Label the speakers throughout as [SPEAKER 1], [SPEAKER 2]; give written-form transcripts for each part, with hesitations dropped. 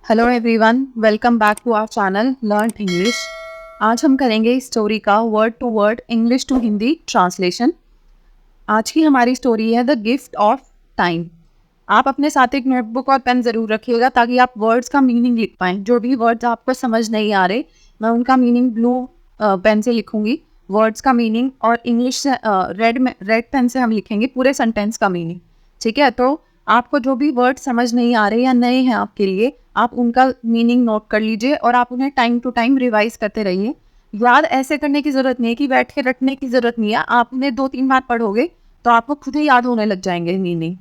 [SPEAKER 1] Hello everyone, welcome back to our channel learn English. आज हम करेंगे स्टोरी का word to word English to Hindi translation. आज की हमारी स्टोरी है द गिफ्ट ऑफ टाइम। आप अपने साथ एक नोटबुक और पेन ज़रूर रखिएगा ताकि आप वर्ड्स का मीनिंग लिख पाएँ। जो भी वर्ड्स आपको समझ नहीं आ रहे, मैं उनका मीनिंग ब्लू पेन से लिखूंगी वर्ड्स का मीनिंग, और इंग्लिश से रेड पेन से हम लिखेंगे पूरे सेंटेंस का मीनिंग। ठीक है, तो आपको जो भी वर्ड समझ नहीं आ रहे या नए हैं आपके लिए, आप उनका मीनिंग नोट कर लीजिए और आप उन्हें टाइम टू टाइम रिवाइज करते रहिए। याद ऐसे करने की ज़रूरत नहीं है कि बैठ के रटने की ज़रूरत नहीं है। आप उन्हें 2-3 बार पढ़ोगे तो आपको खुद ही याद होने लग जाएंगे मीनिंग।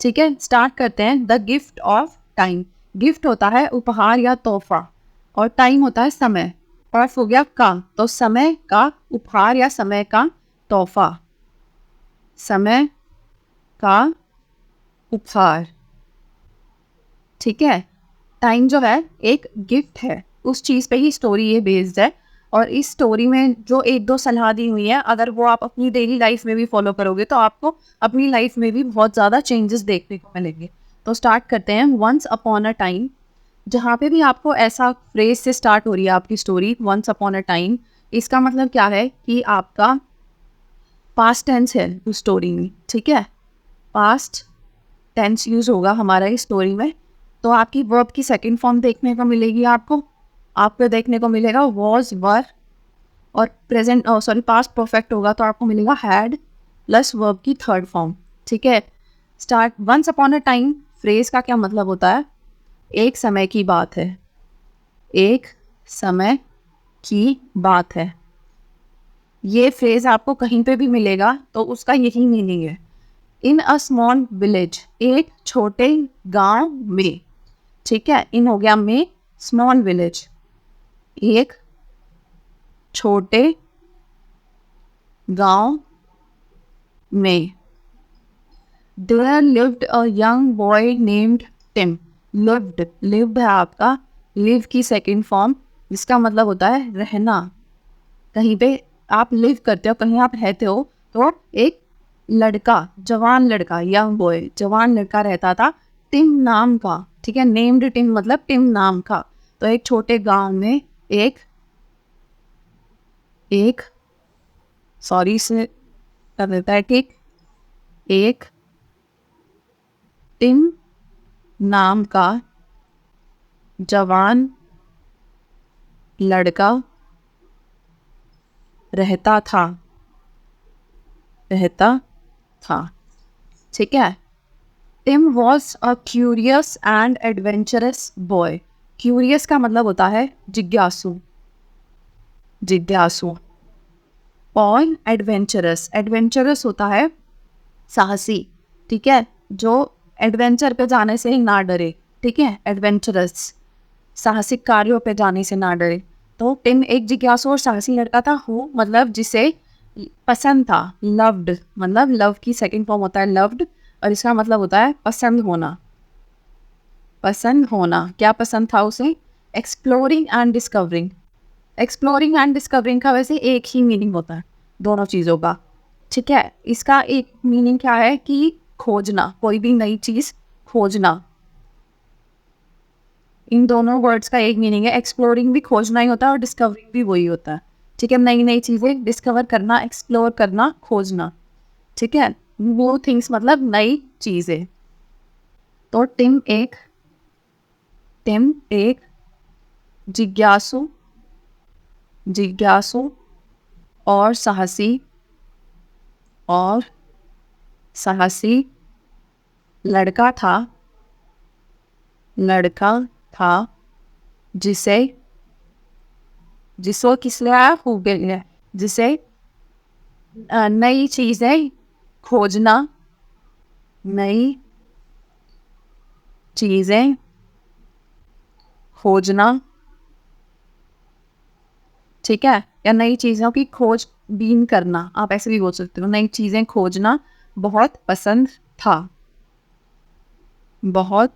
[SPEAKER 1] ठीक है, स्टार्ट करते हैं। The gift of time. Gift होता है उपहार या तोहफा, और टाइम होता है समय। ऑफ हो गया का, तो समय का उपहार या समय का तोहफा, समय का उपहार। ठीक है, टाइम जो है एक गिफ्ट है, उस चीज़ पे ही स्टोरी ये बेस्ड है। और इस स्टोरी में जो एक दो सलाह दी हुई है, अगर वो आप अपनी डेली लाइफ में भी फॉलो करोगे तो आपको अपनी लाइफ में भी बहुत ज़्यादा चेंजेस देखने को मिलेंगे। तो स्टार्ट करते हैं। Once upon a time. जहाँ पे भी आपको ऐसा फ्रेज से स्टार्ट हो रही है आपकी story, once upon a time, इसका मतलब क्या है कि आपका पास्ट टेंस है उस स्टोरी में। ठीक है, पास्ट टेंस यूज होगा हमारा इस स्टोरी में। तो आपकी वर्ब की सेकंड फॉर्म देखने को मिलेगी आपको देखने को मिलेगा वॉज, वर, और प्रेजेंट पास्ट परफेक्ट होगा तो आपको मिलेगा हैड प्लस वर्ब की थर्ड फॉर्म। ठीक है, start. Once upon a time phrase का क्या मतलब होता है? एक समय की बात है, एक समय की बात है। ये फ्रेज आपको कहीं पे भी मिलेगा तो उसका यही मीनिंग है। इन अ स्मॉल विलेज, एक छोटे गांव में। ठीक है, इन हो गया में, स्मॉल विलेज, एक छोटे गांव में। There lived a young boy named Tim. Lived है आपका लिव की सेकंड फॉर्म, जिसका मतलब होता है रहना। कहीं पे आप लिव करते हो, कहीं आप रहते हो, तो एक लड़का, जवान लड़का, यंग बॉय, जवान लड़का रहता था टिम नाम का। ठीक है, नेम्ड टिम मतलब टिम नाम का। तो एक छोटे गांव में एक एक सॉरी से कर देता है, ठीक, एक टिम नाम का जवान लड़का रहता था, रहता था। ठीक है, Tim was a curious and adventurous boy. Curious का मतलब होता है जिज्ञासु, जिज्ञासु। और एडवेंचरस, एडवेंचरस होता है साहसी। ठीक है, जो एडवेंचर पे जाने से ही ना डरे। ठीक है, एडवेंचरस, साहसिक कार्यों पे जाने से ना डरे। तो टिम एक जिज्ञासु और साहसी लड़का था। हु मतलब जिसे पसंद था, लव्ड मतलब लव की सेकंड फॉर्म होता है लव्ड, और इसका मतलब होता है पसंद होना। पसंद होना, क्या पसंद था उसे? Exploring and discovering. Exploring and discovering का वैसे एक ही मीनिंग होता है दोनों चीज़ों का। ठीक है, इसका एक मीनिंग क्या है कि खोजना, कोई भी नई चीज़ खोजना। इन दोनों वर्ड्स का एक मीनिंग है। एक्सप्लोरिंग भी खोजना ही होता है और डिस्कवरिंग भी वही होता है। ठीक है, नई नई चीज़ें डिस्कवर करना, एक्सप्लोर करना, खोजना। ठीक है, वो थिंग्स मतलब नई चीज़ें। तो टिम एक जिज्ञासु, जिज्ञासु और साहसी, और साहसी लड़का था, लड़का था, जिसे, जिसको किस लिए हो गई है, जिसे नई चीज़ें खोजना, नई चीज़ें खोजना। ठीक है, या नई चीज़ों की खोज बीन करना, आप ऐसे भी बोल सकते हो। नई चीज़ें खोजना बहुत पसंद था, बहुत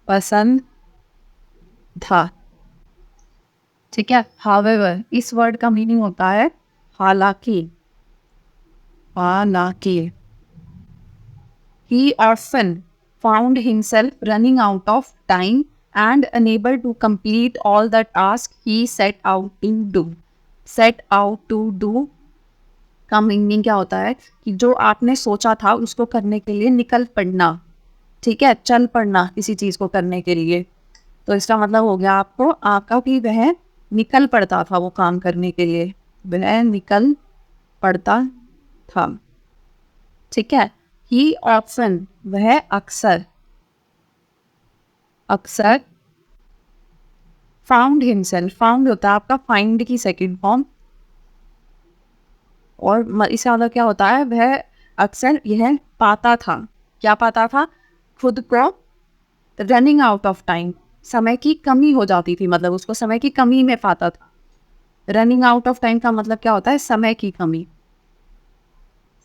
[SPEAKER 1] पसंद था। ठीक है, हावेवर इस वर्ड का मीनिंग होता है हालांकि, हालांकि। He often found himself running out of time and unable to complete all the tasks he set out to do. Set out to do का मीनिंग क्या होता है कि जो आपने सोचा था उसको करने के लिए निकल पड़ना, ठीक है, चल पड़ना किसी चीज़ को करने के लिए। तो इसका मतलब हो गया आपका कि वह निकल पड़ता था वो काम करने के लिए, वह निकल पड़ता था, ठीक है। ही ऑप्शन, वह अक्सर, अक्सर फाउंड हिमसेल्फ, फाउंड होता है आपका फाइंड की सेकंड फॉर्म, और इसका मतलब क्या होता है, वह अक्सर यह पाता था, क्या पाता था, खुद को रनिंग आउट ऑफ टाइम, समय की कमी हो जाती थी, मतलब उसको समय की कमी में पाता था। रनिंग आउट ऑफ टाइम का मतलब क्या होता है, समय की कमी,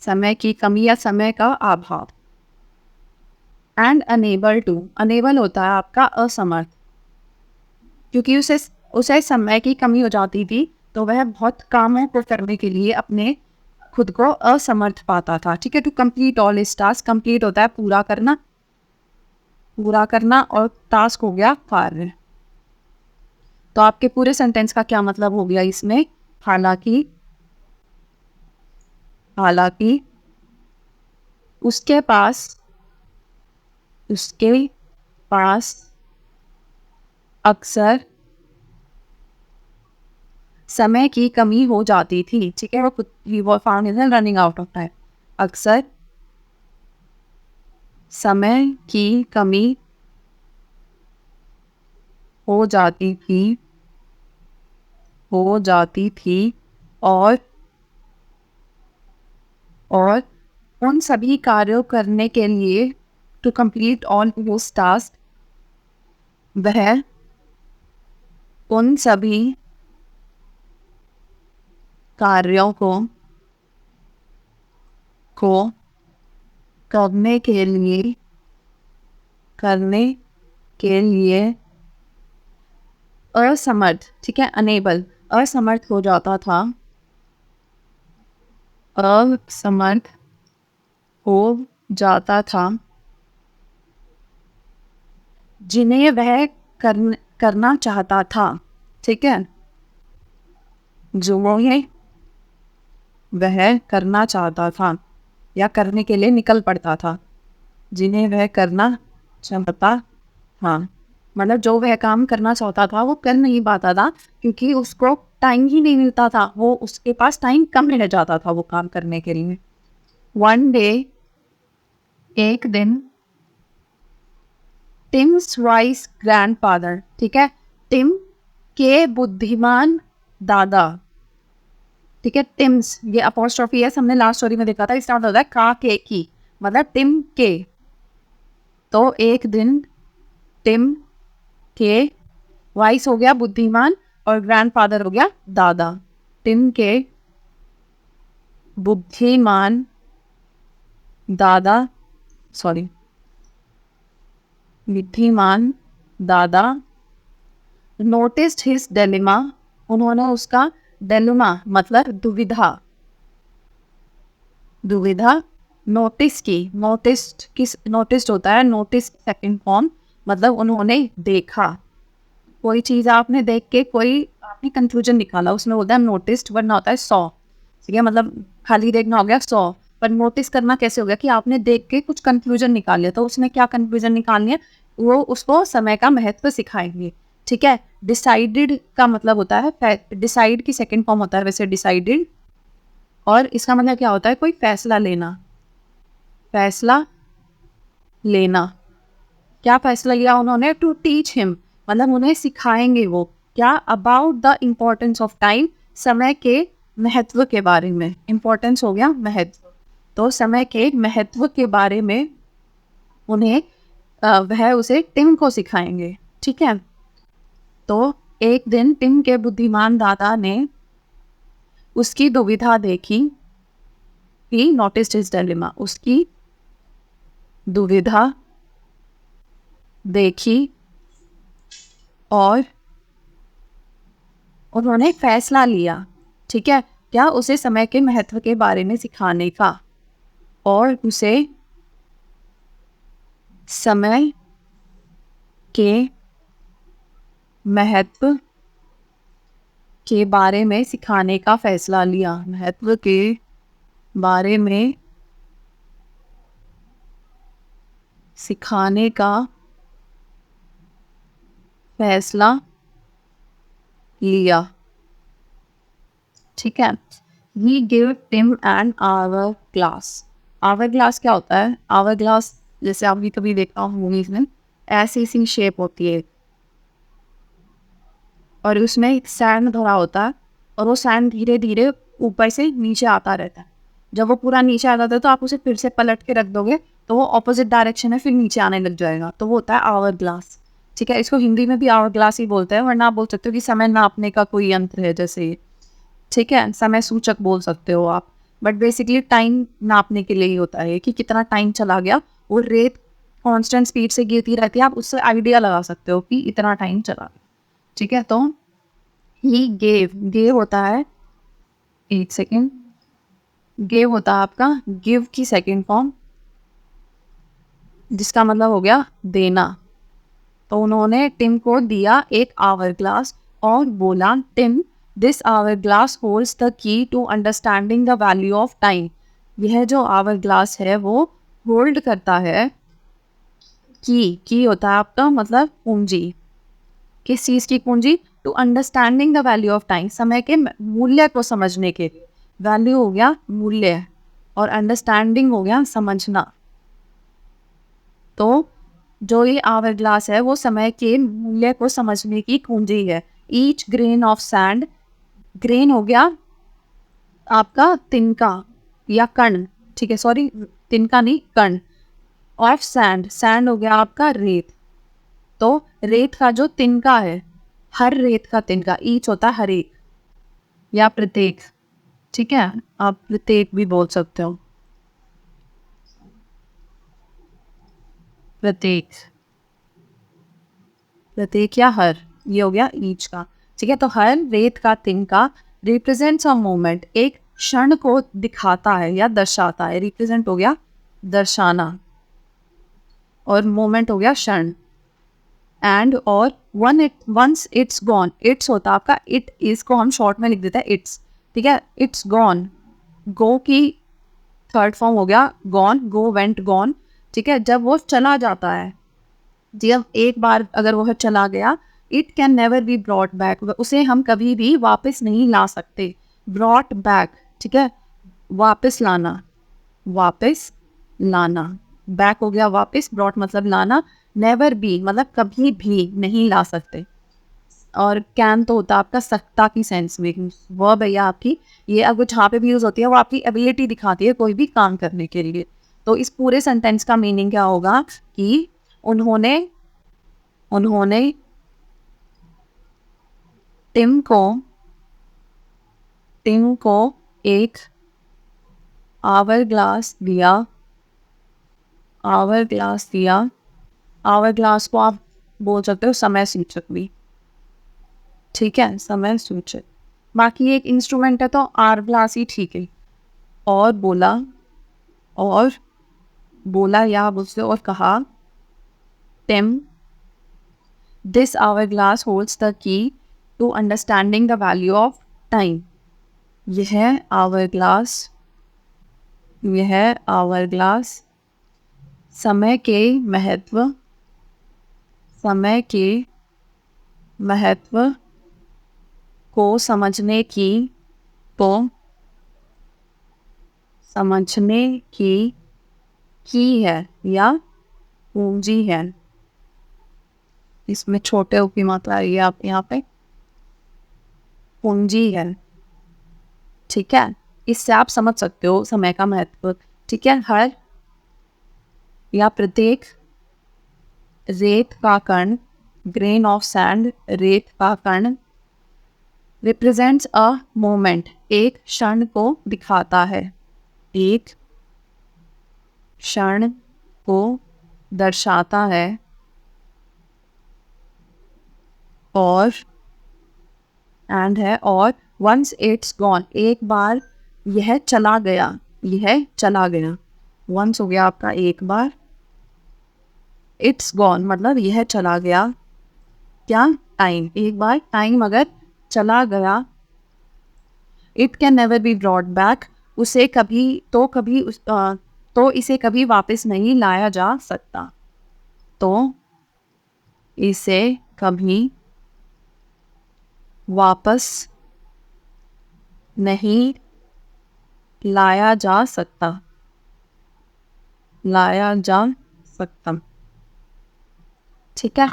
[SPEAKER 1] समय की कमी या समय का अभाव। एंड अनेबल टू, अनेबल होता है आपका असमर्थ, क्योंकि उसे समय की कमी हो जाती थी तो वह बहुत कामों को करने के लिए अपने खुद को असमर्थ पाता था, ठीक है। To complete all his task, complete होता है पूरा करना, पूरा करना, और टास्क हो गया कार्य। तो आपके पूरे सेंटेंस का क्या मतलब हो गया इसमें, हालांकि, हालांकि उसके पास, उसके पास अक्सर समय की कमी हो जाती थी, ठीक है। वो खुद वो found in running out of time, अक्सर समय की कमी हो जाती थी, हो जाती थी, और उन सभी कार्यों करने के लिए, to complete all those task, वह उन सभी कार्यों को करने के लिए, करने के लिए असमर्थ, ठीक है, अनेबल, असमर्थ हो जाता था, असमर्थ हो जाता था, जिन्हें वह करना चाहता था, ठीक है, जो वह करना चाहता था या करने के लिए निकल पड़ता था, जिन्हें वह करना चाहता था, मतलब जो वह काम करना चाहता था वो कर नहीं पाता था क्योंकि उसको टाइम ही नहीं मिलता था, वो उसके पास टाइम कम रह जाता था वो काम करने के लिए। वन डे, एक दिन, टिम्स वाइस ग्रैंडफादर, ठीक है, टिम के बुद्धिमान दादा, ठीक है। टिम्स, ये अपॉस्ट्रोफी है, हमने लास्ट स्टोरी में देखा था, इसका मतलब होता है का के की, मतलब टिम के। तो एक दिन टिम के, वाइस हो गया बुद्धिमान और ग्रैंडफादर हो गया दादा, टिम के बुद्धिमान दादा, सॉरी, बुद्धिमान दादा नोटिस्ड हिज डिलेमा, उन्होंने उसका डिलेमा मतलब दुविधा, दुविधा नोटिस की, नोटिस्ड किस, नोटिस्ड होता है नोटिस सेकंड फॉर्म, मतलब उन्होंने देखा, कोई चीज़ आपने देख के कोई आपने कंक्लूजन निकाला, उसमें होता है नोटिस्ड, वरना होता है सॉ, ठीक है, मतलब खाली देखना हो गया सॉ, पर नोटिस करना कैसे हो गया कि आपने देख के कुछ कंक्लूजन निकाल लिया, तो उसने क्या कंक्लूजन निकाल लिया, वो उसको समय का महत्व सिखाएंगे, ठीक है। डिसाइडेड का मतलब होता है, डिसाइड की सेकंड फॉर्म होता है वैसे डिसाइडेड, और इसका मतलब क्या होता है, कोई फैसला लेना, फैसला लेना, क्या फैसला लिया उन्होंने, टू टीच हिम, मतलब उन्हें सिखाएंगे वो क्या, about the importance of time, समय के महत्व के बारे में, इम्पोर्टेंस हो गया महत्व, तो समय के महत्व के बारे में उन्हें वह उसे टिम को सिखाएंगे, ठीक है। तो एक दिन टिम के बुद्धिमान दादा ने उसकी दुविधा देखी, ही नोटिस्ड हिज डिलेमा, उसकी दुविधा देखी और उन्होंने फैसला लिया, ठीक है, क्या, उसे समय के महत्व के बारे में सिखाने का, और उसे समय के महत्व के बारे में सिखाने का फैसला लिया। महत्व के बारे में सिखाने का फैसला लिया। ठीक है। We give Tim an hour glass. Hour glass क्या होता है? आवर ग्लास जैसे आप भी कभी देखा हो मूवीज में, ऐसी सी शेप होती है और उसमें एक सैंड भरा होता है और वो सैंड धीरे धीरे ऊपर से नीचे आता रहता है। जब वो पूरा नीचे आ जाता है तो आप उसे फिर से पलट के रख दोगे तो वो ऑपोजिट डायरेक्शन में फिर नीचे आने लग जाएगा, तो वो होता है आवर ग्लास। ठीक है, इसको हिंदी में भी आवर ग्लास ही बोलते हैं, वरना आप बोल सकते हो कि समय नापने का कोई यंत्र है जैसे ये। ठीक है, समय सूचक बोल सकते हो आप, बट बेसिकली टाइम नापने के लिए ही होता है कि कितना टाइम चला गया। वो रेत कांस्टेंट स्पीड से गिरती रहती है, आप उससे आइडिया लगा सकते हो कि इतना टाइम चला गया। ठीक है, तो ही गेव होता है, एक सेकेंड, गेव होता है आपका गिव की सेकेंड फॉर्म, जिसका मतलब हो गया देना। तो उन्होंने टिम को दिया एक आवर ग्लास और बोला, Tim this hour glass holds the key to understanding the value of time. यह जो आवर ग्लास है वो होल्ड करता है, की होता है आपका मतलब पूंजी। किस चीज़ की पूंजी? To understanding the value of time, समय के मूल्य को समझने के लिए। वैल्यू हो गया मूल्य और अंडरस्टैंडिंग हो गया समझना। तो जो ये आवर ग्लास है वो समय के मूल्य को समझने की कुंजी है। Each grain of sand, grain हो गया आपका तिनका या कण, ठीक है, सॉरी तिनका नहीं कण, ऑफ सैंड, सैंड हो गया आपका रेत। तो रेत का जो तिनका है, हर रेत का तिनका, ईच होता है हर एक या प्रत्येक। ठीक है, आप प्रत्येक भी बोल सकते हो, प्रत्येक, प्रत्येक या हर, ये हो गया ईच का। ठीक है, तो हर रेत का तिनका रिप्रेजेंट्स अ मोमेंट, एक क्षण को दिखाता है या दर्शाता है। रिप्रेजेंट हो गया दर्शाना और मोमेंट हो गया क्षण। एंड और वंस इट्स गॉन, इट्स होता है आपका इट इज को हम शॉर्ट में लिख देते हैं इट्स। ठीक है, इट्स गॉन, गो की थर्ड फॉर्म हो गया गॉन, गो वेंट गॉन। ठीक है, जब वो चला जाता है, जब एक बार अगर वो चला गया, it can never be brought back, उसे हम कभी भी वापस नहीं ला सकते। ब्रॉट बैक, ठीक है, वापस लाना, वापस लाना, बैक हो गया वापस, ब्रॉट मतलब लाना, नेवर बी मतलब कभी भी नहीं ला सकते। और कैन तो होता है आपका सकता की सेंस में, वर्ब है या आपकी, ये अगर जहाँ पे भी यूज़ होती है वो आपकी एबिलिटी दिखाती है कोई भी काम करने के लिए। तो इस पूरे सेंटेंस का मीनिंग क्या होगा कि उन्होंने उन्होंने टिम को एक आवर ग्लास दिया, आवर ग्लास दिया। आवर ग्लास को आप बोल सकते हो समय सूचक भी। ठीक है, समय सूचक। बाकी एक इंस्ट्रूमेंट है तो आर ग्लास ही ठीक है। और बोला या मुझसे और कहा, Tim this hour glass holds the key to understanding the value of time. यह आवर ग्लास समय के महत्व को समझने की है या पूंजी है। इसमें छोटे ओ की मात्रा आई है आप यहाँ पे, पूंजी है। ठीक है, इससे आप समझ सकते हो समय का महत्व। ठीक है, हर या प्रत्येक रेत का कण, ग्रेन ऑफ सैंड, रेत का कण, रिप्रेजेंट्स अ मोमेंट, एक क्षण को दिखाता है, एक क्षण को दर्शाता है। और एंड है और वंस इट्स गॉन, एक बार यह चला गया, यह चला गया। वंस हो गया आपका एक बार, इट्स गॉन मतलब यह चला गया। क्या? टाइम। एक बार टाइम अगर चला गया, it can never be brought back, उसे कभी तो इसे कभी वापस नहीं लाया जा सकता। तो इसे कभी वापस नहीं लाया जा सकता, लाया जा सकता। ठीक है।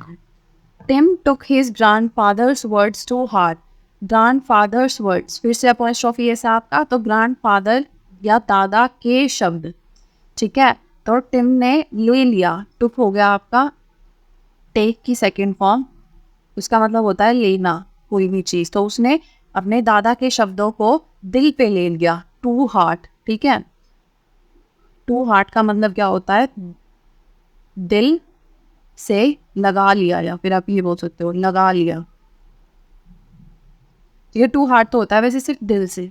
[SPEAKER 1] Tim took his grandfather's words to heart. grandfather's words, फिर से अपॉस्ट्रोफी है साहब का, तो grandfather या दादा के शब्द। ठीक है। तो टिम ने ले लिया, टुक हो गया आपका टेक की सेकंड फॉर्म, उसका मतलब होता है लेना कोई भी चीज़। तो उसने अपने दादा के शब्दों को दिल पे ले लिया, टू हार्ट। ठीक है। टू हार्ट का मतलब क्या होता है? दिल से लगा लिया, या फिर आप ये बोल सकते हो लगा लिया। ये टू हार्ट तो होता है वैसे सिर्फ दिल से,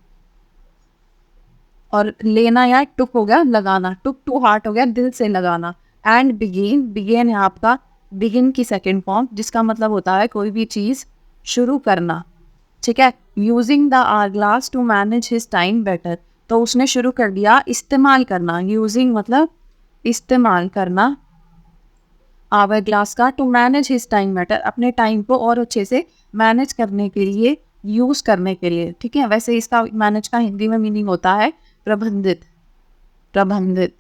[SPEAKER 1] और लेना या टुक हो गया लगाना, टुक टू हार्ट हो गया दिल से लगाना। एंड बिगिन, बिगिन है आपका बिगिन की सेकेंड फॉर्म, जिसका मतलब होता है कोई भी चीज़ शुरू करना। ठीक है। Using the hour glass to manage his time better, तो उसने शुरू कर दिया इस्तेमाल करना। यूजिंग मतलब इस्तेमाल करना आवर ग्लास का, to manage his time better, अपने टाइम को और अच्छे से मैनेज करने के लिए, यूज़ करने के लिए। ठीक है। वैसे इसका मैनेज का हिंदी में मीनिंग होता है प्रबंधित, प्रबंधित।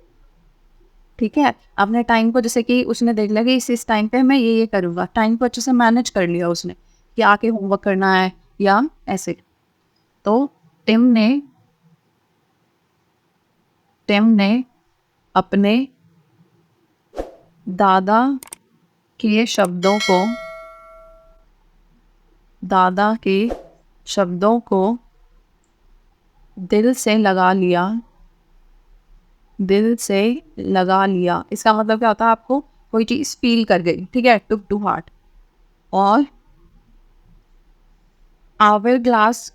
[SPEAKER 1] ठीक है। अपने टाइम को, जैसे कि उसने देख लिया कि इस टाइम पे मैं ये करूँगा, टाइम को अच्छे से मैनेज कर लिया उसने कि आके होमवर्क करना है या ऐसे। तो टिम ने अपने दादा के शब्दों को, दादा के शब्दों को दिल से लगा लिया, दिल से लगा लिया। इसका मतलब क्या होता है? आपको कोई चीज़ फील कर गई। ठीक है। टुक टू हार्ट। और आवर ग्लास,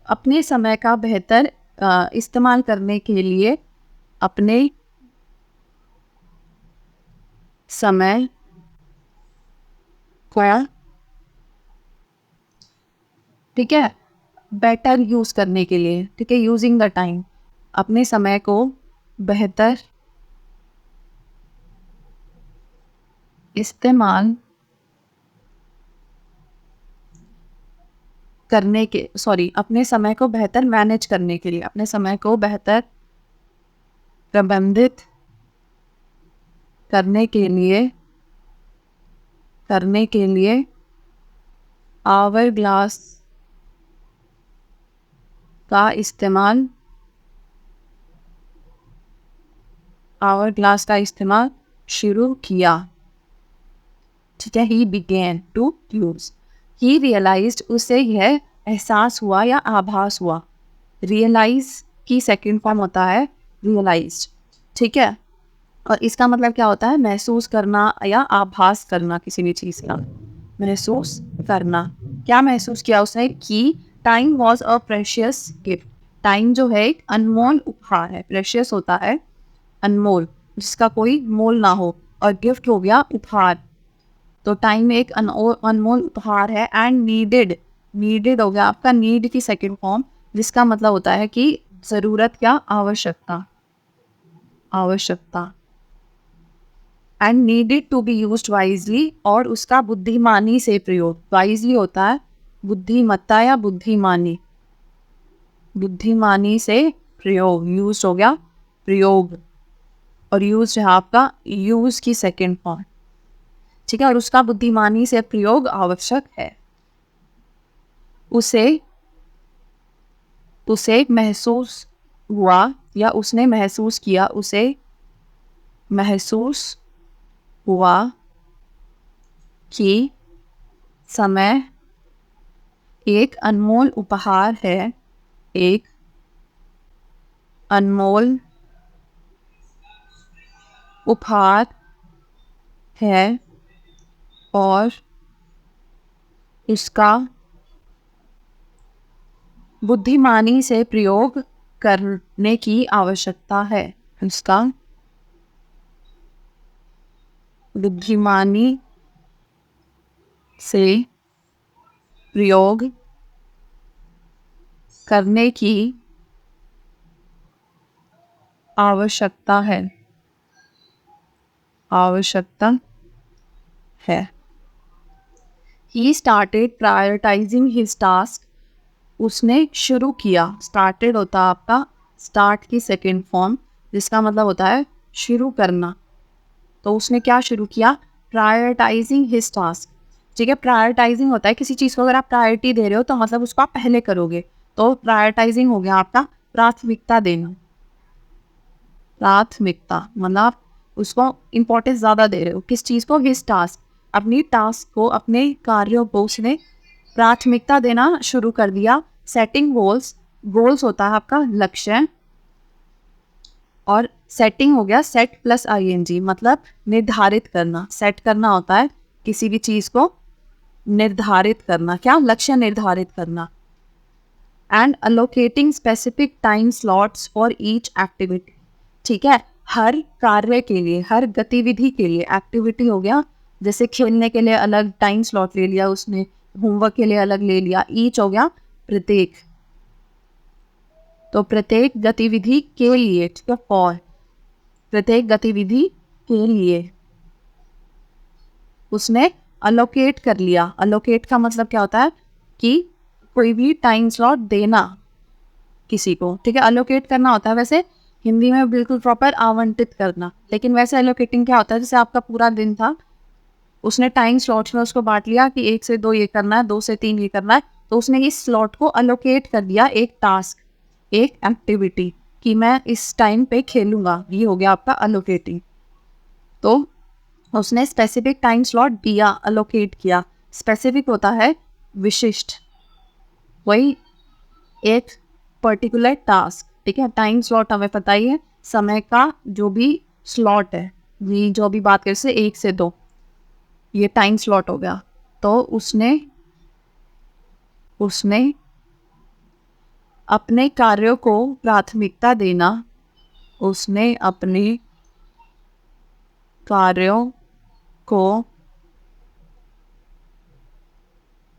[SPEAKER 1] अपने समय का बेहतर इस्तेमाल करने के लिए, अपने समय का, ठीक है, बेटर यूज़ करने के लिए। ठीक है। यूजिंग द टाइम, अपने समय को बेहतर इस्तेमाल करने के, सॉरी, अपने समय को बेहतर मैनेज करने के लिए, अपने समय को बेहतर प्रबंधित करने के लिए, करने के लिए आवर ग्लास का इस्तेमाल, आवर ग्लास का इस्तेमाल शुरू किया। ठीक है। He began to use, he realised, उसे यह एहसास हुआ या आभास हुआ। रियलाइज की सेकंड फॉर्म होता है रियलाइज्ड। ठीक है। और इसका मतलब क्या होता है? महसूस करना या आभास करना किसी भी चीज़ का, महसूस करना। क्या महसूस किया उसने? कि time was a precious gift, time जो है एक अनमोल उपहार है। प्रेशियस होता है अनमोल, जिसका कोई मोल ना हो, और गिफ्ट हो गया उपहार। तो टाइम एक अनमोल उपहार है। एंड नीडेड, नीडेड हो गया आपका नीड की सेकेंड फॉर्म, जिसका मतलब होता है कि ज़रूरत या आवश्यकता, आवश्यकता। And needed to be used wisely, और उसका बुद्धिमानी से प्रयोग। वाइजली होता है बुद्धिमत्ता या बुद्धिमानी, बुद्धिमानी से प्रयोग। यूज हो गया प्रयोग, और यूज है आपका यूज की सेकेंड फॉर्म। ठीक है। और उसका बुद्धिमानी से प्रयोग आवश्यक है। उसे, उसे महसूस हुआ या उसने महसूस किया, उसे महसूस हुआ कि समय एक अनमोल उपहार है, एक अनमोल उपहार है, और इसका बुद्धिमानी से प्रयोग करने की आवश्यकता है। इसका बुद्धिमानी से प्रयोग करने की आवश्यकता है, आवश्यकता है। He started prioritizing his task. उसने शुरू किया, started होता है आपका start की सेकेंड फॉर्म, जिसका मतलब होता है शुरू करना। तो उसने क्या शुरू किया? Prioritising his task. ठीक है, प्रायोरिटाइजिंग होता है किसी चीज़ को अगर आप प्रायोरिटी दे रहे हो तो मतलब उसको आप पहले करोगे, तो प्रायोरिटाइजिंग हो गया आपका प्राथमिकता देना। प्राथमिकता मतलब आप उसको इम्पोर्टेंस ज़्यादा दे रहे हो, किस चीज़ को? हिज टास्क, अपनी टास्क को, अपने कार्यों को उसने प्राथमिकता देना शुरू कर दिया। सेटिंग गोल्स, गोल्स होता है आपका लक्ष्य, और सेटिंग हो गया सेट प्लस आईएनजी, मतलब निर्धारित करना। सेट करना होता है किसी भी चीज़ को निर्धारित करना, क्या? लक्ष्य निर्धारित करना। And allocating specific time slots for each activity. ठीक है, हर कार्य के लिए, हर गतिविधि के लिए, एक्टिविटी हो गया, जैसे खेलने के लिए अलग टाइम स्लॉट ले लिया उसने, होमवर्क के लिए अलग ले लिया, ईच हो गया प्रत्येक, तो प्रत्येक गतिविधि के लिए, ठीक है, फॉर, प्रत्येक गतिविधि के लिए उसने अलोकेट कर लिया। अलोकेट का मतलब क्या होता है कि कोई भी टाइम स्लॉट देना किसी को, ठीक है। अलोकेट करना होता है वैसे हिंदी में बिल्कुल प्रॉपर आवंटित करना, लेकिन वैसे अलोकेटिंग क्या होता है, जैसे आपका पूरा दिन था, उसने टाइम स्लॉट्स में उसको बांट लिया कि 1 से 2 ये करना है, 2 से 3 ये करना है, तो उसने इस स्लॉट को अलोकेट कर दिया, एक टास्क, एक एक्टिविटी, कि मैं इस टाइम पे खेलूंगा, ये हो गया आपका अलोकेटिंग। तो उसने स्पेसिफिक टाइम स्लॉट दिया, अलोकेट किया। स्पेसिफिक होता है विशिष्ट, वही एक पर्टिकुलर टास्क, ठीक है। टाइम स्लॉट हमें पता ही है, समय का जो भी स्लॉट है, ये जो भी बात करें से 1 से 2, ये टाइम स्लॉट हो गया। तो उसने अपने कार्यों को प्राथमिकता देना, उसने अपने कार्यों को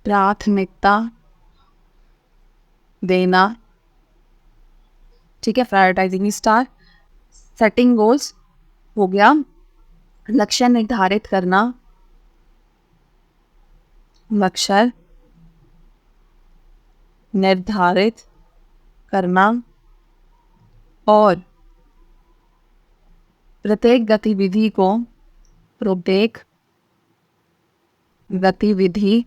[SPEAKER 1] प्राथमिकता देना, ठीक है। प्रायोरिटाइजिंग स्टार, सेटिंग गोल्स हो गया लक्ष्य निर्धारित करना, लक्ष्य निर्धारित करना, और प्रत्येक गतिविधि को, प्रत्येक गतिविधि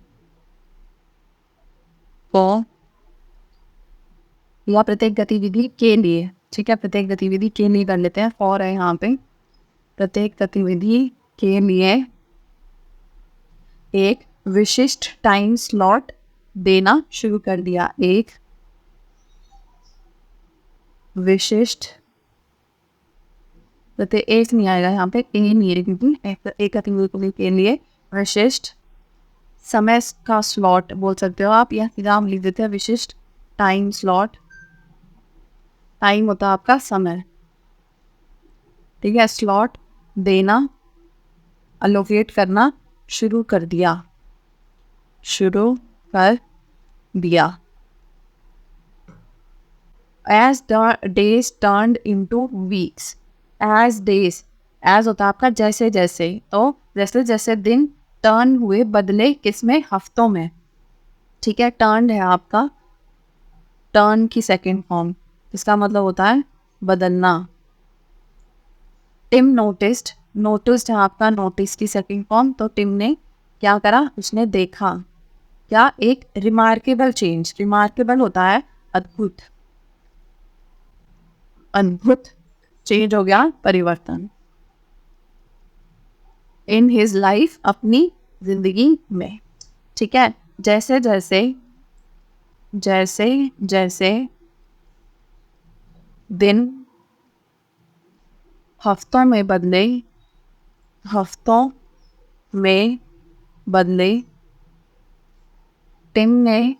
[SPEAKER 1] को या प्रत्येक गतिविधि के लिए, ठीक है, प्रत्येक गतिविधि के लिए कर लेते हैं, फॉर है यहाँ पे, प्रत्येक गतिविधि के लिए एक विशिष्ट टाइम स्लॉट देना शुरू कर दिया। एक विशिष्ट, प्रत्येक एक नहीं आएगा यहाँ पे, ए नहीं है, क्योंकि एक गतिविधि के लिए विशिष्ट समय का स्लॉट बोल सकते हो आप, या सीधा हम लिख देते हैं विशिष्ट टाइम स्लॉट। टाइम होता है आपका समय, ठीक है। स्लॉट देना, अलोकेट करना शुरू कर दिया, शुरू कर दिया। As the days turned into weeks, as days, as होता है आपका जैसे जैसे, तो जैसे जैसे दिन टर्न हुए, बदले, किसमें? हफ्तों में, ठीक है। टर्न है आपका, टर्न की सेकेंड फॉर्म, इसका मतलब होता है बदलना। टिम नोटिस्ड, नोटिस्ड है आपका नोटिस की सेकेंड फॉर्म, तो टिम ने क्या करा? उसने देखा, क्या? एक रिमार्केबल चेंज। रिमार्केबल होता है अद्भुत, अद्भुत चेंज हो गया, परिवर्तन, इन हिज लाइफ, अपनी जिंदगी में, ठीक है। जैसे जैसे, जैसे जैसे दिन हफ्तों में बदले, हफ्तों में बदले, टिम ने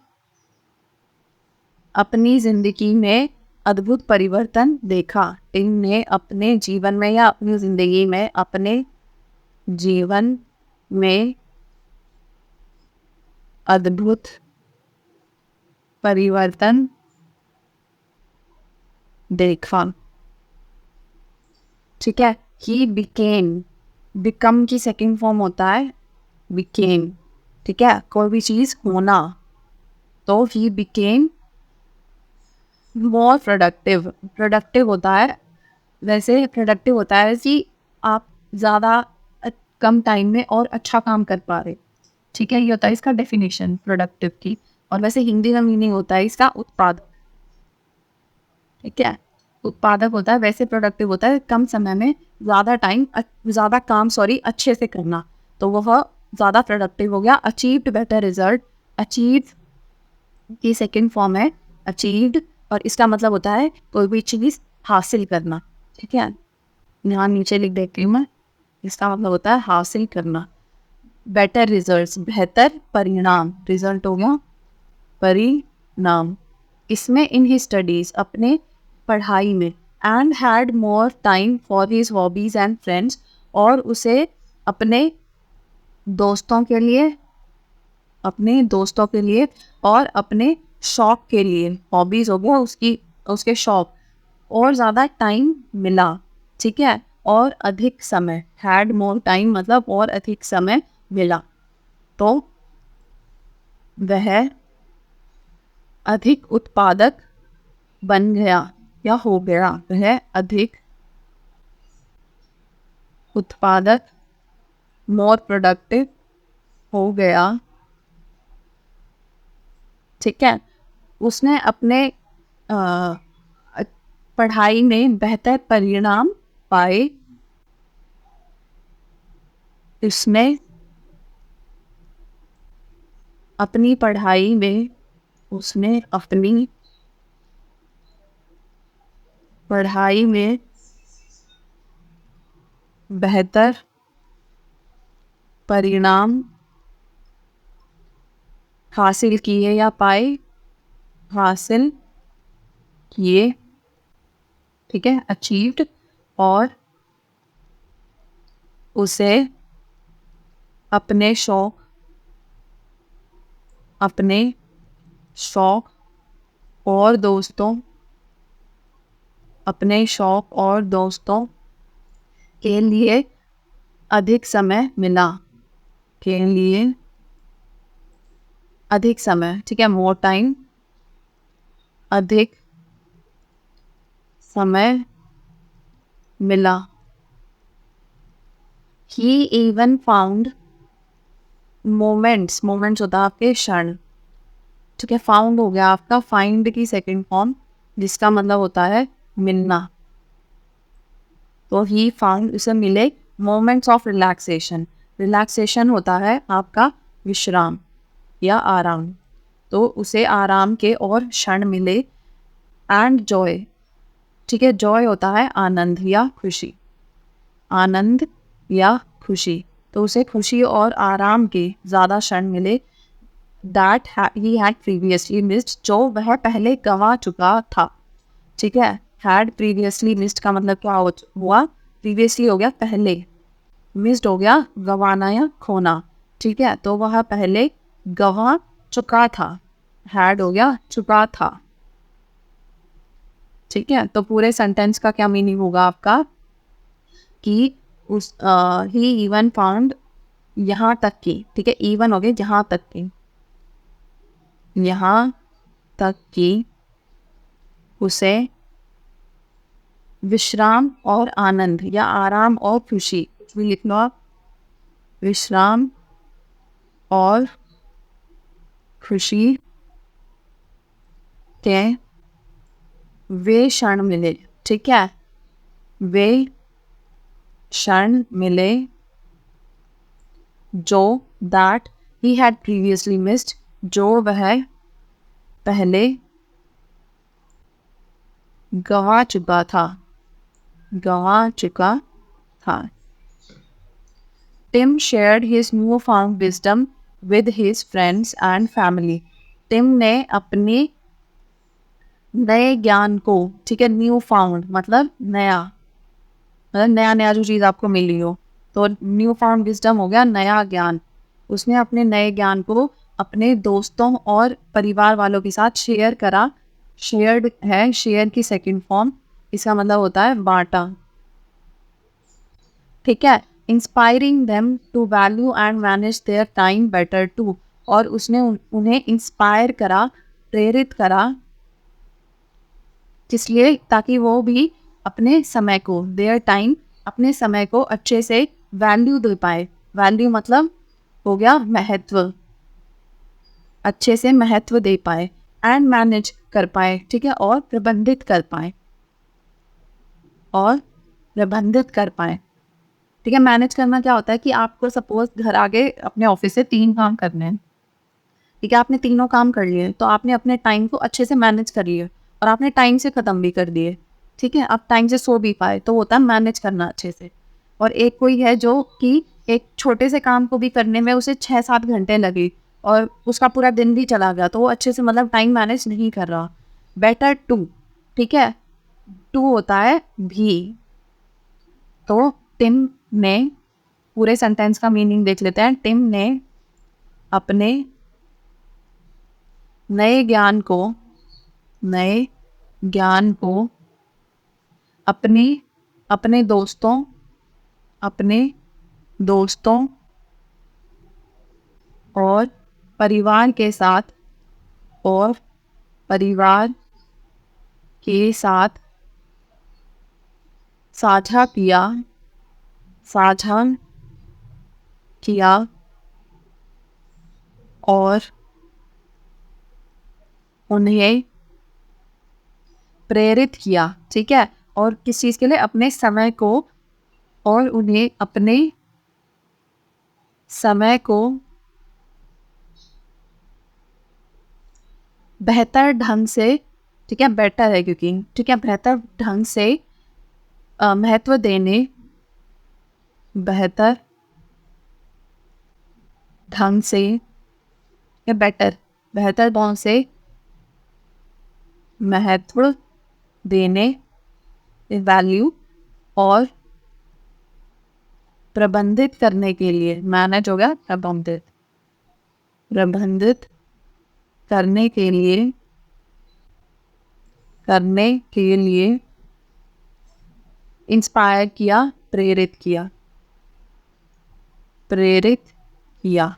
[SPEAKER 1] अपनी जिंदगी में अद्भुत परिवर्तन देखा। टिम ने अपने जीवन में या अपनी जिंदगी में, अपने जीवन में अद्भुत परिवर्तन देखा। ठीक है, ही बिकेम, बिकम की सेकंड फॉर्म होता है बिकेम। ठीक है, कोई भी चीज़ होना, तो he became more productive. Productive होता है, वैसे प्रोडक्टिव होता है कि आप ज़्यादा कम टाइम में और अच्छा काम कर पा रहे। ठीक है, ये होता है इसका डेफिनेशन प्रोडक्टिव की। और वैसे हिंदी का मीनिंग होता है इसका उत्पादक। ठीक है, उत्पादक होता है, वैसे प्रोडक्टिव होता है कम समय में ज़्यादा टाइम, ज़्यादा काम अच्छे से करना, तो वह ज़्यादा प्रोडक्टिव हो गया। अचीव्ड बेटर रिजल्ट, अचीव की सेकेंड फॉर्म है अचीव्ड, और इसका मतलब होता है कोई भी चीज़ हासिल करना। ठीक है, यहाँ नीचे लिख देती हूँ मैं, इसका मतलब होता है हासिल करना। बेटर रिजल्ट्स, बेहतर परिणाम, रिजल्ट हो गया परिणाम। इसमें इन ही स्टडीज, अपने पढ़ाई में, and had more time for his hobbies and friends, और उसे अपने दोस्तों के लिए, और अपने शौक के लिए, हॉबीज हो गया उसकी, उसके शौक, और ज़्यादा टाइम मिला। ठीक है, और अधिक समय, हैड मोर टाइम मतलब और अधिक समय मिला, तो वह अधिक उत्पादक बन गया या हो गया। वह अधिक उत्पादक, मोर प्रोडक्टिव हो गया। ठीक है, उसने अपने पढ़ाई में बेहतर परिणाम पाए। इसमें अपनी पढ़ाई में, उसने अपनी पढ़ाई में बेहतर परिणाम हासिल किए या पाए, हासिल किए। ठीक है, अचीव्ड, और उसे अपने शौक, और दोस्तों, अपने शौक और दोस्तों के लिए अधिक समय मिला, के लिए अधिक समय। ठीक है, मोर टाइम, अधिक समय मिला। ही इवन फाउंड मोमेंट्स, मोमेंट्स होता है आपके क्षण। ठीक है, फाउंड हो गया आपका फाइंड की सेकंड फॉर्म, जिसका मतलब होता है मिलना, तो ही फाउंड, उसे मिले मोमेंट्स ऑफ रिलैक्सेशन। रिलैक्सेशन होता है आपका विश्राम या आराम, तो उसे आराम के और क्षण मिले। एंड जॉय, ठीक है, जॉय होता है आनंद या खुशी, आनंद या खुशी, तो उसे खुशी और आराम के ज़्यादा क्षण मिले। That he had previously missed, जो वह पहले गंवा चुका था। ठीक है, हैड प्रीवियसली मिस्ड का मतलब क्या हुआ, प्रीवियसली हो गया पहले, मिस्ड हो गया गंवाना या खोना। ठीक है, तो वह पहले गंवा चुका था, हैड हो गया चुका था। ठीक है, तो पूरे सेंटेंस का क्या मीनिंग होगा आपका कि उस ही इवन फाउंड, यहाँ तक की, ठीक है, इवन हो गया जहाँ तक की, यहाँ तक कि उसे विश्राम और आनंद या आराम और खुशी, कुछ भी लिख लो आप, विश्राम और खुशी के वे क्षण मिले। ठीक है, वे क्षण मिले जो, that he had previously missed, जो वह पहले गंवा चुका था, गंवा चुका था। Tim shared his new found wisdom with his friends and family. Tim ने अपने नए ज्ञान को, ठीक है, न्यू फाउंड मतलब नया, मतलब नया नया जो चीज़ आपको मिली हो, तो न्यू फाउंड विजडम हो गया नया ज्ञान। उसने अपने नए ज्ञान को अपने दोस्तों और परिवार वालों के साथ शेयर करा। शेयर्ड है शेयर की सेकंड फॉर्म, इसका मतलब होता है बांटा। ठीक है, inspiring them to value and manage their time better too, और उसने उन्हें इंस्पायर करा, प्रेरित करा, इसलिए ताकि वो भी अपने समय को, देयर टाइम, अपने समय को अच्छे से वैल्यू दे पाए। वैल्यू मतलब हो गया महत्व, अच्छे से महत्व दे पाए, एंड मैनेज कर पाए, ठीक है, और प्रबंधित कर पाए, और प्रबंधित कर पाए। ठीक है, मैनेज करना क्या होता है कि आपको सपोज घर आगे अपने ऑफिस से 3 काम करने हैं। ठीक है, आपने तीनों काम कर लिए तो आपने अपने टाइम को अच्छे से मैनेज कर लिए और आपने टाइम से ख़त्म भी कर दिए। ठीक है, आप टाइम से सो भी पाए, तो होता है मैनेज करना अच्छे से। और एक कोई है जो कि एक छोटे से काम को भी करने में उसे 6-7 घंटे लगे और उसका पूरा दिन भी चला गया, तो वो अच्छे से मतलब टाइम मैनेज नहीं कर रहा। बेटर टू, ठीक है, टू होता है भी। तो टिम ने, पूरे सेंटेंस का मीनिंग देख लेते हैं। टिम ने अपने नए ज्ञान को, नए ज्ञान को अपने अपने दोस्तों, अपने दोस्तों और परिवार के साथ, और परिवार के साथ साझा किया, साझा किया, और उन्हें प्रेरित किया। ठीक है, और किस चीज़ के लिए? अपने समय को, और उन्हें अपने समय को बेहतर ढंग से, ठीक है, बेटर है क्योंकि, ठीक है, बेहतर ढंग से महत्व देने, बेहतर ढंग से, या बेटर, बेहतर ढंग से महत्व देने, वैल्यू, और प्रबंधित करने के लिए, मैनेज हो गया प्रबंधित, प्रबंधित करने के लिए, करने के लिए इंस्पायर किया, प्रेरित किया, प्रेरित किया।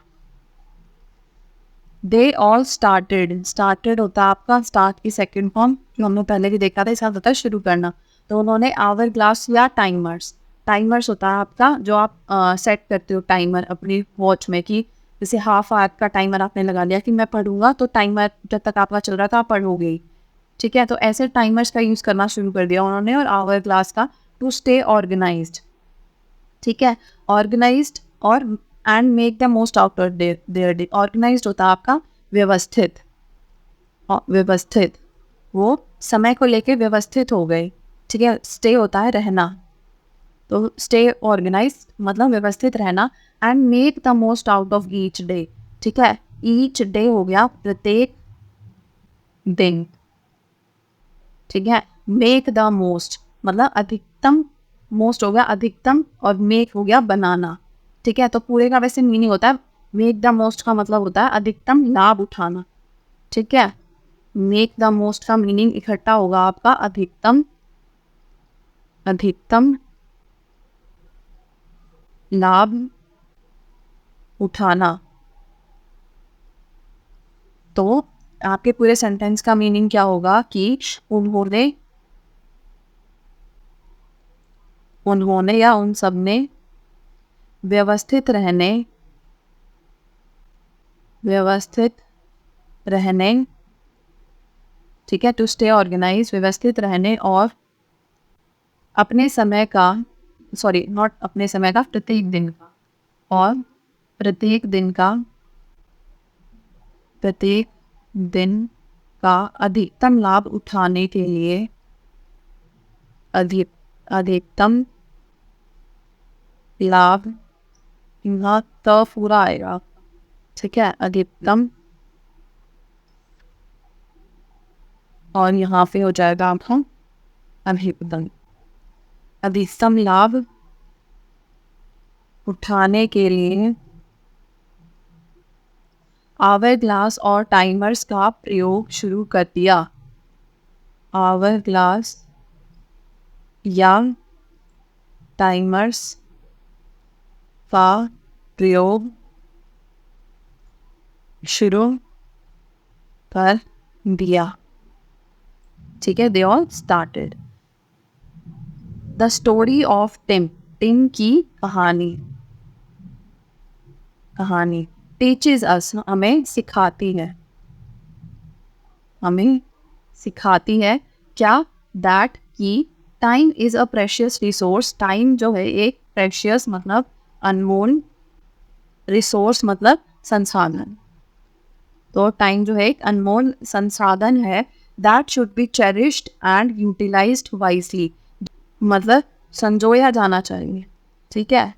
[SPEAKER 1] दे ऑल स्टार्टेड, स्टार्टेड होता है आपका स्टार्ट की सेकंड फॉर्म, जो हमने पहले भी देखा था, इसका होता है शुरू करना। तो उन्होंने आवर ग्लास या टाइमर्स, टाइमर्स होता है आपका जो आप सेट करते हो टाइमर अपनी वॉच में, कि जैसे हाफ आवर का टाइमर आपने लगा लिया कि मैं पढ़ूंगा, तो टाइमर जब तक आपका चल रहा था आप पढ़ोगे ही। ठीक है, तो ऐसे टाइमर्स का यूज़ करना शुरू कर दिया उन्होंने, और आवर ग्लास का टू स्टे ऑर्गेनाइज्ड। ठीक है, ऑर्गेनाइज्ड, और and make the most out of their day. Organised होता है आपका व्यवस्थित, व्यवस्थित, वो समय को लेके व्यवस्थित हो गए। ठीक है, स्टे होता है रहना, तो स्टे ऑर्गेनाइज मतलब व्यवस्थित रहना, and make the most out of each day. ठीक है, ईच डे हो गया प्रत्येक दिन। ठीक है, मेक द मोस्ट मतलब अधिकतम, मोस्ट हो गया अधिकतम, और मेक हो गया बनाना। ठीक है, तो पूरे का वैसे मीनिंग होता है, मेक द मोस्ट का मतलब होता है अधिकतम लाभ उठाना। ठीक है, मेक द मोस्ट का मीनिंग इकट्ठा होगा आपका अधिकतम, अधिकतम लाभ उठाना। तो आपके पूरे सेंटेंस का मीनिंग क्या होगा कि उन्होंने, उन्होंने या उन सब ने व्यवस्थित रहने, व्यवस्थित रहने, ठीक है, टू स्टे ऑर्गेनाइज, व्यवस्थित रहने, और अपने समय का, सॉरी नॉट अपने समय का, प्रत्येक दिन का, और प्रत्येक दिन का, प्रत्येक दिन का अधिकतम लाभ उठाने के लिए, अधिक अधिकतम लाभ, यहाँ तो पूरा आएगा। ठीक है, अधिकतम, और यहाँ पे हो जाएगा आपका अधिकतम, अधिकतम लाभ उठाने के लिए आवर ग्लास और टाइमर्स का प्रयोग शुरू कर दिया। आवर ग्लास या टाइमर्स का प्रयोग शुरू कर दिया। ठीक है, they all started. The story of Tim, Tim की कहानी, कहानी टीचेस अस, हमें सिखाती है, हमें सिखाती है क्या, दैट की time is a precious resource, time जो है एक प्रेशियस मतलब अनमोल, रिसोर्स मतलब संसाधन, तो टाइम जो है एक अनमोल संसाधन है, that should be cherished and utilised wisely, मतलब संजोया जाना चाहिए। ठीक है,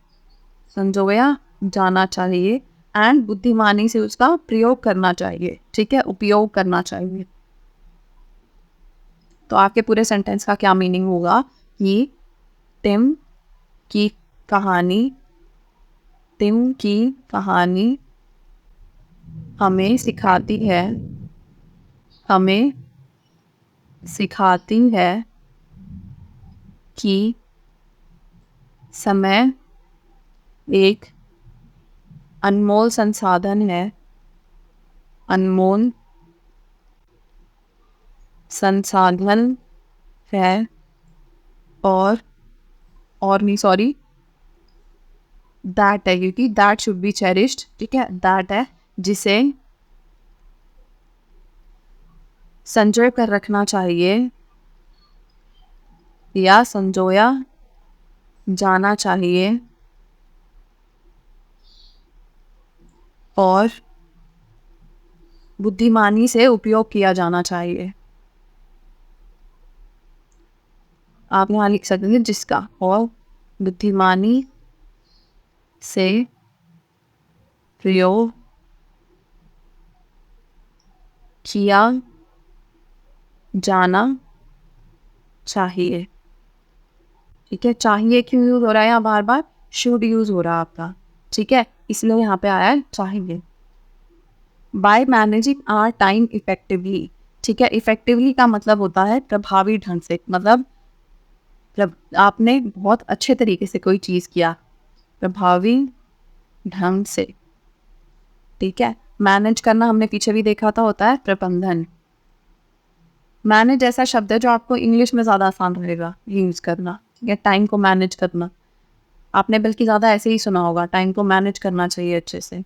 [SPEAKER 1] संजोया जाना चाहिए एंड बुद्धिमानी से उसका प्रयोग करना चाहिए। ठीक है, उपयोग करना चाहिए। तो आपके पूरे सेंटेंस का क्या मीनिंग होगा कि टिम की कहानी, टिम की कहानी हमें सिखाती है, हमें सिखाती है कि समय एक अनमोल संसाधन है, अनमोल संसाधन है, और नहीं सॉरी, दैट है, क्योंकि दैट शुड बी चेरिश्ड। ठीक है, दैट है जिसे संजोए कर रखना चाहिए या संजोया जाना चाहिए, और बुद्धिमानी से उपयोग किया जाना चाहिए। आप यहाँ लिख सकते हैं जिसका, और बुद्धिमानी से प्रयोग किया जाना चाहिए। ठीक है, चाहिए क्यों यूज हो रहा है यहाँ बार बार, शुड यूज हो रहा है आपका। ठीक है, इसलिए यहाँ पे आया है चाहिए। By managing our time effectively. ठीक है, इफेक्टिवली का मतलब होता है प्रभावी ढंग से, मतलब जब आपने बहुत अच्छे तरीके से कोई चीज़ किया, प्रभावी ढंग से। ठीक है, मैनेज करना हमने पीछे भी देखा था, होता है प्रबंधन। मैनेज ऐसा शब्द है जो आपको इंग्लिश में ज़्यादा आसान रहेगा यूज़ करना। ठीक है, टाइम को मैनेज करना आपने बल्कि ज़्यादा ऐसे ही सुना होगा, टाइम को मैनेज करना चाहिए अच्छे से।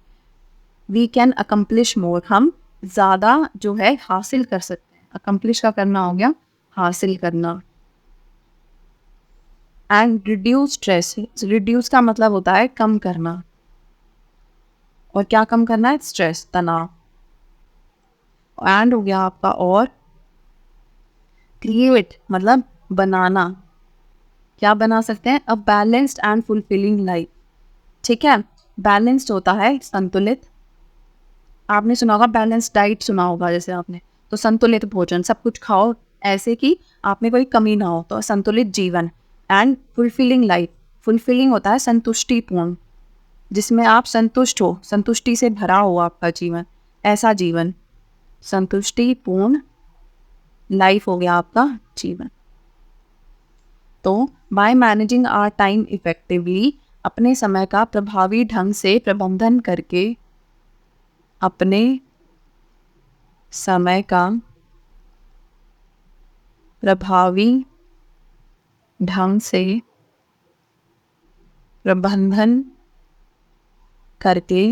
[SPEAKER 1] वी कैन अकम्प्लिश मोर, हम ज़्यादा जो है हासिल कर सकते हैं। अकम्प्लिश का करना हो गया हासिल करना। एंड रिड्यूस स्ट्रेस, रिड्यूस का मतलब होता है कम करना, और क्या कम करना है, स्ट्रेस, तनाव। एंड हो गया आपका, और क्रिएट मतलब बनाना, क्या बना सकते हैं, a balanced and fulfilling life. ठीक है, बैलेंस्ड होता है संतुलित, आपने सुना होगा बैलेंस्ड डाइट, सुना होगा जैसे आपने, तो संतुलित भोजन, सब कुछ खाओ ऐसे कि आप में कोई कमी ना हो, तो संतुलित जीवन। एंड फुलफिलिंग लाइफ, फुलफिलिंग होता है संतुष्टिपूर्ण, जिसमें आप संतुष्ट हो, संतुष्टि से भरा हो आपका जीवन, ऐसा जीवन, संतुष्टिपूर्ण लाइफ हो गया आपका जीवन। तो by managing our time effectively, अपने समय का प्रभावी ढंग से प्रबंधन करके, अपने समय का प्रभावी ढंग से प्रबंधन करके,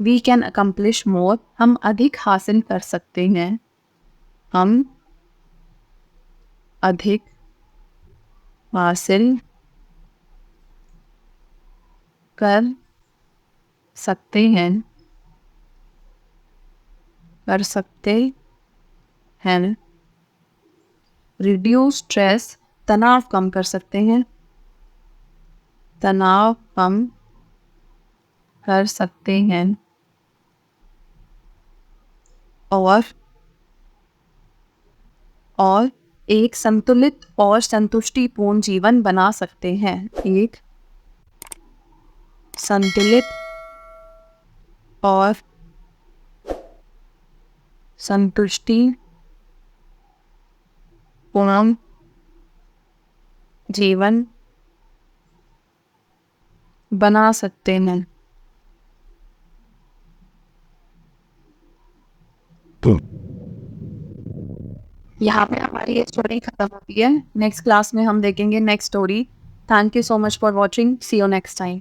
[SPEAKER 1] वी कैन अकम्प्लिश मोर, हम अधिक हासिल कर सकते हैं, हम अधिक हासिल कर सकते हैं, कर सकते हैं। रिड्यूस स्ट्रेस, तनाव कम कर सकते हैं, तनाव कम कर सकते हैं। और एक संतुलित और संतुष्टिपूर्ण जीवन बना सकते हैं, एक संतुलित और संतुष्टि पूर्ण जीवन बना सकते हैं। यहाँ पे हमारी ये स्टोरी खत्म होती है। नेक्स्ट क्लास में हम देखेंगे next story. Thank you so much for watching. See you next time.